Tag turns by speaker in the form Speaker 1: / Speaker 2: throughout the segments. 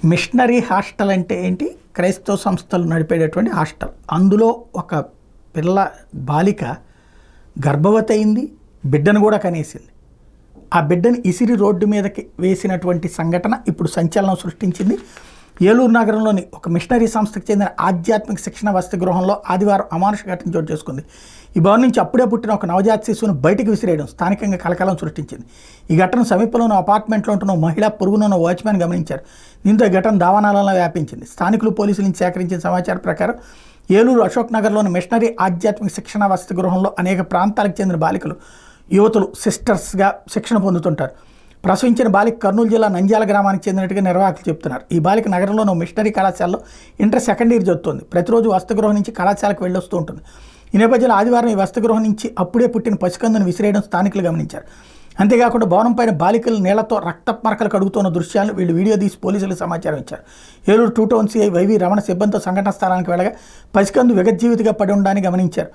Speaker 1: Machinery hostel అంటే ఏంటి? క్రైస్తవ సంస్థలు నడిపేటటువంటి హాస్టల్. అందులో ఒక బాలిక గర్భవతి అయింది, బిడ్డను కూడా కనేసింది. ఆ బిడ్డను ఇసిరి రోడ్డు మీదకి వేసినటువంటి సంఘటన ఇప్పుడు సంచలనం సృష్టించింది. ఏలూరు నగరంలోని ఒక మిషనరీ సంస్థకు చెందిన ఆధ్యాత్మిక శిక్షణ వసతి గృహంలో ఆదివారం అమానుష ఘటన చోటు చేసుకుంది. ఈ భవన్ నుంచి అప్పుడే పుట్టిన ఒక నవజాత శిశువును బయటికి విసిరేయడం స్థానికంగా కలకలం సృష్టించింది. ఈ ఘటన సమీపంలోని అపార్ట్మెంట్లో ఉంటున్న మహిళ పొరుగునున్న వాచ్మెన్ గమనించారు. దీంతో ఈ ఘటన దావానాలలో వ్యాపించింది. స్థానికులు పోలీసుల నుంచి సేకరించిన సమాచారం ప్రకారం ఏలూరు అశోక్ నగర్లోని మిషనరీ ఆధ్యాత్మిక శిక్షణ వసతి గృహంలో అనేక ప్రాంతాలకు చెందిన బాలికలు, యువతులు సిస్టర్స్గా శిక్షణ పొందుతుంటారు. ప్రసవించిన బాలిక కర్నూలు జిల్లా నంద్యాల గ్రామానికి చెందినట్టుగా నిర్వాహకులు చెబుతున్నారు. ఈ బాలిక నగరంలోని మిషనరీ కళాశాలలో ఇంటర్ సెకండ్ ఇయర్ చదువుతోంది. ప్రతిరోజు వసతి గృహం నుంచి కళాశాలకు వెళ్ళొస్తూ ఉంటుంది. ఈ నేపథ్యంలో ఆదివారం ఈ వసతి గృహం నుంచి అప్పుడే పుట్టిన పసికందును విసిరేయడం స్థానికులు గమనించారు. అంతేకాకుండా భవనం పైన బాలికలు నీళ్లతో రక్తపు మరకలు కడుగుతున్న దృశ్యాలను వీళ్ళు వీడియో తీసి పోలీసులకు సమాచారం ఇచ్చారు. Eluru 2 town CI YV Ramana సిబ్బందితో సంఘటన స్థలానికి వెళ్ళగా పసికందు విగజ్జీవితిగా పడి ఉండడాన్ని గమనించారు.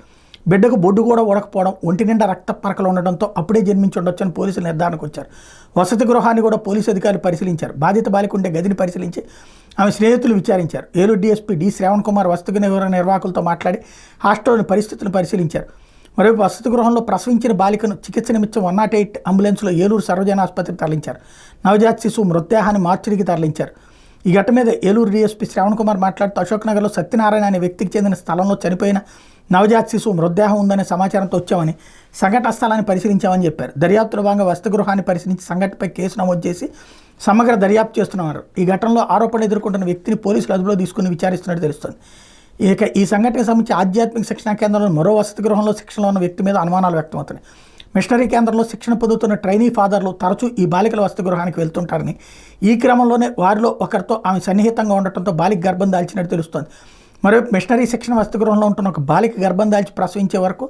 Speaker 1: బిడ్డకు బొడ్డు కూడా ఉడకపోవడం, ఒంటి నిండా రక్తపు మరకలు ఉండడంతో అప్పుడే జన్మించి ఉండొచ్చని పోలీసులు నిర్ధారణకు వచ్చారు. వసతి గృహాన్ని కూడా పోలీసు అధికారులు పరిశీలించారు. బాధిత బాలిక ఉండే గదిని పరిశీలించి ఆమె స్నేహితులు విచారించారు. ఏలూరు డీఎస్పీ డి శ్రావణ్ కుమార్ వసతి గృహ నిర్వాహకులతో మాట్లాడి హాస్టల్లోని పరిస్థితులను పరిశీలించారు. మరోవైపు వసతి గృహంలో ప్రసవించిన బాలికను చికిత్స నిమిత్తం 108 అంబులెన్స్లో ఏలూరు సర్వజన ఆసుపత్రికి తరలించారు. నవజాత శిశువు మృతదేహాన్ని మార్చిడికి తరలించారు. ఈ ఘటన మీద ఏలూరు డీఎస్పీ శ్రావణ్ కుమార్ మాట్లాడుతూ అశోక్ నగర్లో సత్యనారాయణ అనే వ్యక్తికి చెందిన స్థలంలో చనిపోయిన నవజాత శిశువు మృతదేహం ఉందనే సమాచారంతో వచ్చామని, సంఘటన స్థలాన్ని పరిశీలించామని చెప్పారు. దర్యాప్తులో భాగంగా వసతి గృహాన్ని పరిశీలించి సంఘటనపై కేసు నమోదు చేసి సమగ్ర దర్యాప్తు చేస్తున్నారు. ఈ ఘటనలో ఆరోపణలు ఎదుర్కొంటున్న వ్యక్తిని పోలీసులు అదుపులో తీసుకుని విచారిస్తున్నట్టు తెలుస్తోంది. ఇక ఈ సంఘటనకు సంబంధించి ఆధ్యాత్మిక శిక్షణా కేంద్రంలో మరో వసతి గృహంలో శిక్షణలో ఉన్న వ్యక్తి మీద అనుమానాలు వ్యక్తమవుతున్నాయి. మిషనరీ కేంద్రంలో శిక్షణ పొందుతున్న ట్రైనీ ఫాదర్లు తరచూ ఈ బాలికల వసతి గృహానికి వెళ్తుంటారని, ఈ క్రమంలోనే వారిలో ఒకరితో ఆమె సన్నిహితంగా ఉండటంతో బాలిక గర్భం దాల్చినట్టు తెలుస్తోంది. మరోవైపు మిషనరీ శిక్షణ వసతి గృహంలో ఉంటున్న ఒక బాలిక గర్భం దాల్చి ప్రసవించే వరకు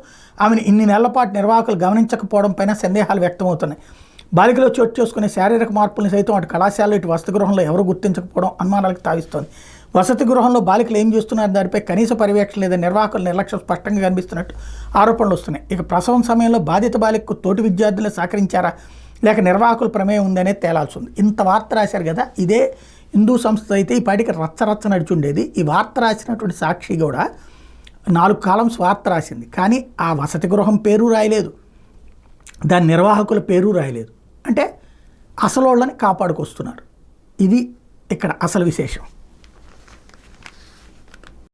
Speaker 1: ఆమెను ఇన్ని నెలల పాటు నిర్వాహకులు గమనించకపోవడం పైన సందేహాలు వ్యక్తమవుతున్నాయి. బాలికలో చోటు చేసుకునే శారీరక మార్పులను సైతం అటు కళాశాలలో ఇటు వసతి గృహంలో ఎవరు గుర్తించకపోవడం అనుమానాలకు తావిస్తోంది. వసతి గృహంలో బాలికలు ఏం చేస్తున్నారు దానిపై కనీస పర్యవేక్షణ లేదా నిర్వాహకుల నిర్లక్ష్యం స్పష్టంగా కనిపిస్తున్నట్టు ఆరోపణలు వస్తున్నాయి. ఇక ప్రసవం సమయంలో బాధిత బాలికకు తోటి విద్యార్థులు సహకరించారా లేక నిర్వాహకుల ప్రమేయం ఉందనే తేలాల్సి ఉంది. ఇంత వార్త రాశారు కదా, ఇదే హిందూ సంస్థ అయితే ఈ పాటికి రచ్చ నడిచుండేది. ఈ వార్త రాసినటువంటి సాక్షి కూడా 4 కాలమ్స్ వార్త రాసింది, కానీ ఆ వసతి గృహం పేరు రాయలేదు, దాని నిర్వాహకుల పేరు రాయలేదు. అంటే అసలు వాళ్ళని కాపాడుకొస్తున్నారు. ఇది ఇక్కడ అసలు విశేషం.